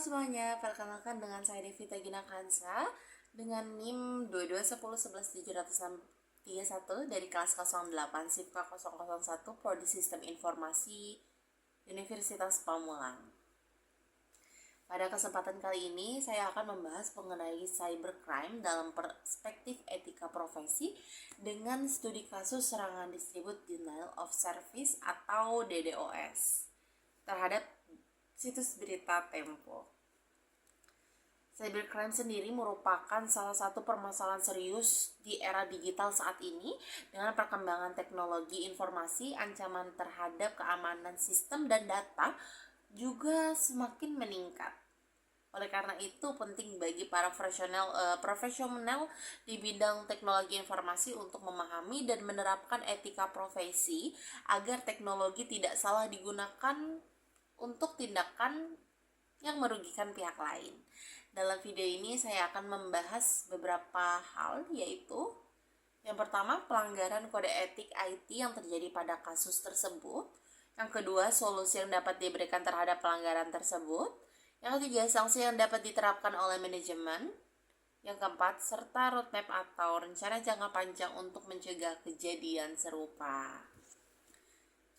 semuanya, perkenalkan dengan saya Devita Gina Kansa dengan NIM 2210117631 dari kelas 08 SIPKA 001 Prodi Sistem Informasi Universitas Pamulang. Pada kesempatan kali ini saya akan membahas mengenai cybercrime dalam perspektif etika profesi dengan studi kasus serangan distribute denial of service atau DDoS terhadap situs berita Tempo. Cybercrime sendiri merupakan salah satu permasalahan serius di era digital saat ini dengan perkembangan teknologi informasi, ancaman terhadap keamanan sistem dan data juga semakin meningkat. Oleh karena itu penting bagi para profesional di bidang teknologi informasi untuk memahami dan menerapkan etika profesi agar teknologi tidak salah digunakan untuk tindakan yang merugikan pihak lain. Dalam video ini saya akan membahas beberapa hal, yaitu yang pertama, pelanggaran kode etik IT yang terjadi pada kasus tersebut. Yang kedua, solusi yang dapat diberikan terhadap pelanggaran tersebut. Yang ketiga, sanksi yang dapat diterapkan oleh manajemen. Yang keempat, serta roadmap atau rencana jangka panjang untuk mencegah kejadian serupa.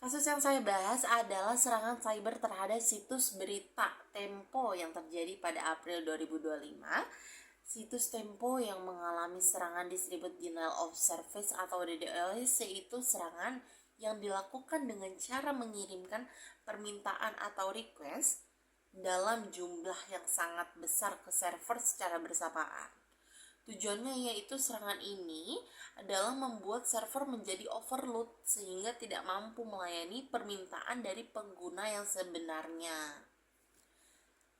Kasus yang saya bahas adalah serangan cyber terhadap situs berita Tempo yang terjadi pada April 2025. Situs Tempo yang mengalami serangan distribute denial of service atau DDoS, yaitu serangan yang dilakukan dengan cara mengirimkan permintaan atau request dalam jumlah yang sangat besar ke server secara bersamaan. Tujuannya yaitu serangan ini adalah membuat server menjadi overload sehingga tidak mampu melayani permintaan dari pengguna yang sebenarnya.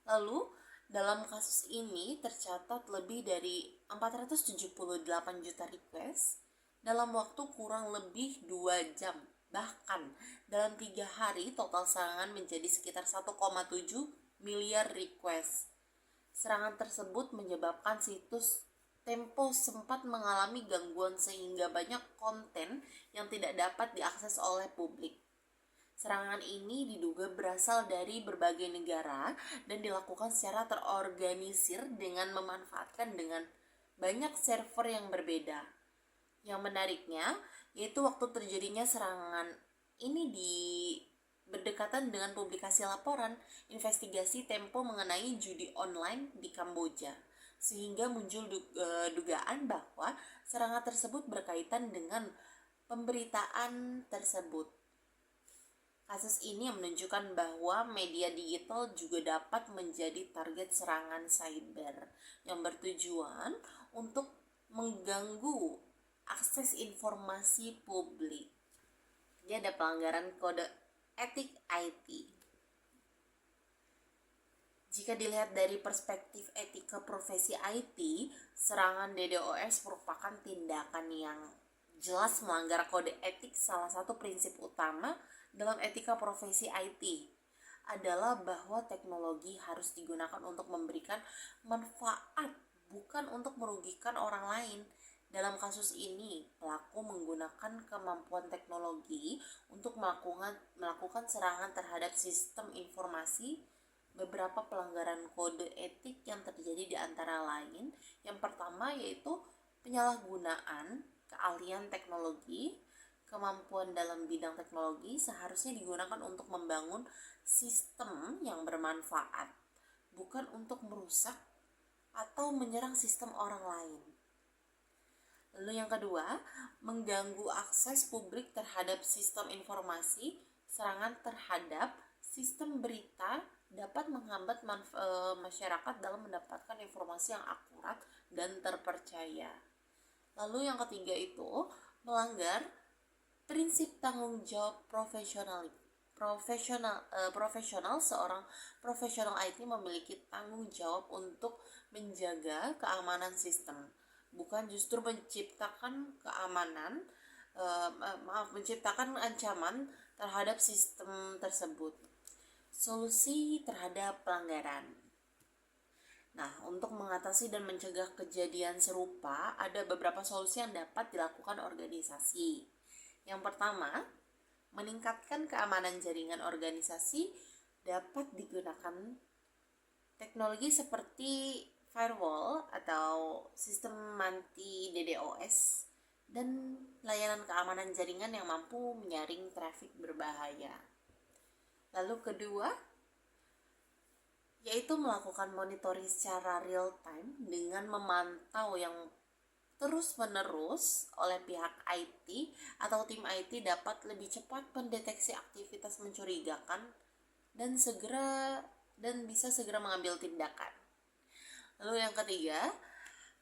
Lalu, dalam kasus ini tercatat lebih dari 478 juta request dalam waktu kurang lebih 2 jam. Bahkan, dalam 3 hari total serangan menjadi sekitar 1,7 miliar request. Serangan tersebut menyebabkan situs Tempo sempat mengalami gangguan sehingga banyak konten yang tidak dapat diakses oleh publik. Serangan ini diduga berasal dari berbagai negara dan dilakukan secara terorganisir dengan memanfaatkan dengan banyak server yang berbeda. Yang menariknya, yaitu waktu terjadinya serangan ini berdekatan dengan publikasi laporan investigasi Tempo mengenai judi online di Kamboja, sehingga muncul dugaan bahwa serangan tersebut berkaitan dengan pemberitaan tersebut. Kasus ini menunjukkan bahwa media digital juga dapat menjadi target serangan cyber yang bertujuan untuk mengganggu akses informasi publik. Jadi ada pelanggaran kode etik IT. Jika dilihat dari perspektif etika profesi IT, serangan DDoS merupakan tindakan yang jelas melanggar kode etik. Salah satu prinsip utama dalam etika profesi IT adalah bahwa teknologi harus digunakan untuk memberikan manfaat, bukan untuk merugikan orang lain. Dalam kasus ini, pelaku menggunakan kemampuan teknologi untuk melakukan serangan terhadap sistem informasi. Beberapa pelanggaran kode etik yang terjadi di antara lain, yang pertama yaitu penyalahgunaan keahlian teknologi. Kemampuan dalam bidang teknologi seharusnya digunakan untuk membangun sistem yang bermanfaat, bukan untuk merusak atau menyerang sistem orang lain. Lalu yang kedua, mengganggu akses publik terhadap sistem informasi. Serangan terhadap sistem berita dapat menghambat masyarakat dalam mendapatkan informasi yang akurat dan terpercaya. Lalu yang ketiga itu melanggar prinsip tanggung jawab profesional. Seorang profesional IT memiliki tanggung jawab untuk menjaga keamanan sistem, bukan justru menciptakan menciptakan ancaman terhadap sistem tersebut. Solusi terhadap pelanggaran. Nah, untuk mengatasi dan mencegah kejadian serupa, ada beberapa solusi yang dapat dilakukan organisasi. Yang pertama, meningkatkan keamanan jaringan organisasi dapat digunakan Teknologi seperti firewall atau sistem anti DDoS dan layanan keamanan jaringan yang mampu menyaring trafik berbahaya. Lalu kedua, yaitu melakukan monitoring secara real time dengan memantau yang terus-menerus oleh pihak IT atau tim IT dapat lebih cepat mendeteksi aktivitas mencurigakan dan bisa segera mengambil tindakan. Lalu yang ketiga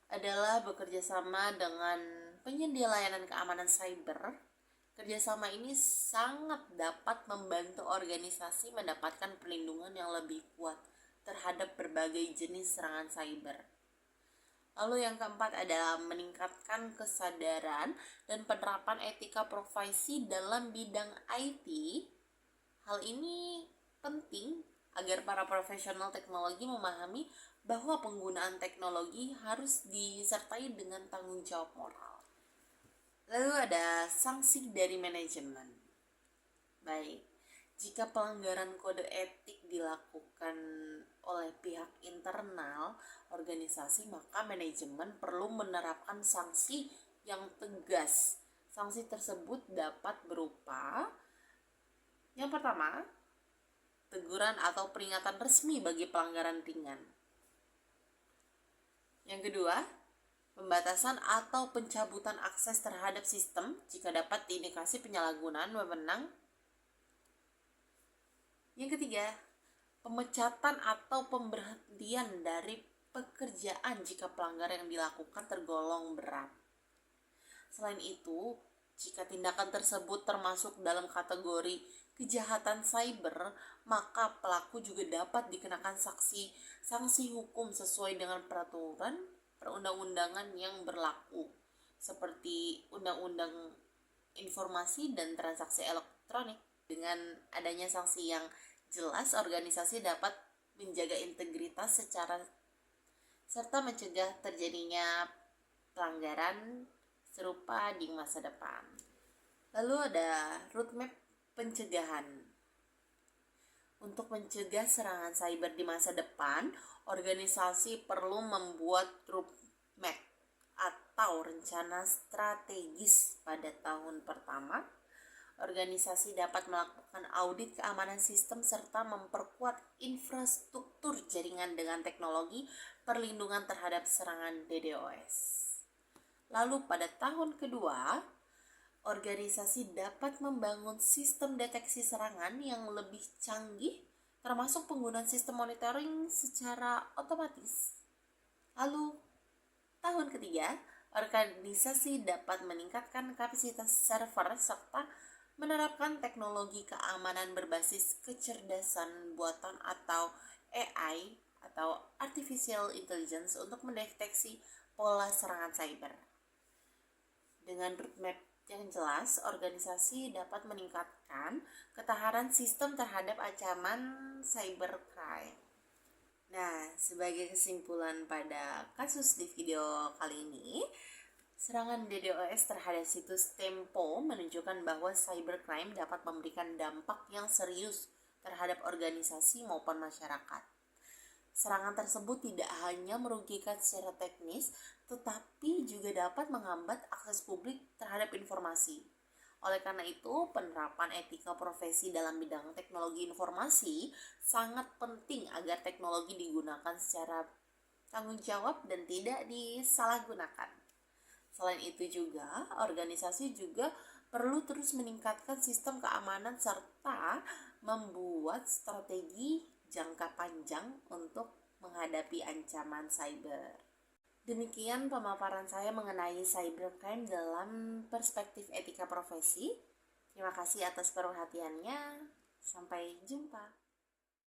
adalah bekerja sama dengan penyedia layanan keamanan cyber. Kerjasama ini sangat dapat membantu organisasi mendapatkan perlindungan yang lebih kuat terhadap berbagai jenis serangan cyber. Lalu yang keempat adalah meningkatkan kesadaran dan penerapan etika profesi dalam bidang IT. Hal ini penting agar para profesional teknologi memahami bahwa penggunaan teknologi harus disertai dengan tanggung jawab moral. Lalu ada sanksi dari manajemen. Baik, jika pelanggaran kode etik dilakukan oleh pihak internal organisasi, maka manajemen perlu menerapkan sanksi yang tegas. Sanksi tersebut dapat berupa yang pertama, teguran atau peringatan resmi bagi pelanggaran ringan. Yang kedua, pembatasan atau pencabutan akses terhadap sistem jika dapat diindikasi penyalahgunaan wewenang. Yang ketiga, pemecatan atau pemberhentian dari pekerjaan jika pelanggaran yang dilakukan tergolong berat. Selain itu, jika tindakan tersebut termasuk dalam kategori kejahatan cyber, maka pelaku juga dapat dikenakan sanksi hukum sesuai dengan peraturan perundang-undangan yang berlaku, seperti Undang-Undang Informasi dan Transaksi Elektronik. Dengan adanya sanksi yang jelas, organisasi dapat menjaga integritas serta mencegah terjadinya pelanggaran serupa di masa depan. Lalu ada roadmap pencegahan. Untuk mencegah serangan cyber di masa depan, organisasi perlu membuat roadmap atau rencana strategis pada tahun pertama. Organisasi dapat melakukan audit keamanan sistem serta memperkuat infrastruktur jaringan dengan teknologi perlindungan terhadap serangan DDoS. Lalu pada tahun kedua, organisasi dapat membangun sistem deteksi serangan yang lebih canggih, termasuk penggunaan sistem monitoring secara otomatis. Lalu tahun ketiga, organisasi dapat meningkatkan kapasitas server serta menerapkan teknologi keamanan berbasis kecerdasan buatan atau AI atau Artificial Intelligence untuk mendeteksi pola serangan cyber. Dengan roadmap yang jelas, organisasi dapat meningkatkan ketahanan sistem terhadap ancaman cybercrime. Nah, sebagai kesimpulan pada kasus di video kali ini, serangan DDoS terhadap situs Tempo menunjukkan bahwa cybercrime dapat memberikan dampak yang serius terhadap organisasi maupun masyarakat. Serangan tersebut tidak hanya merugikan secara teknis, tetapi juga dapat menghambat akses publik terhadap informasi. Oleh karena itu, penerapan etika profesi dalam bidang teknologi informasi sangat penting agar teknologi digunakan secara tanggung jawab dan tidak disalahgunakan. Selain itu juga, organisasi juga perlu terus meningkatkan sistem keamanan serta membuat strategi jangka panjang untuk menghadapi ancaman cyber. Demikian pemaparan saya mengenai cybercrime dalam perspektif etika profesi. Terima kasih atas perhatiannya. Sampai jumpa.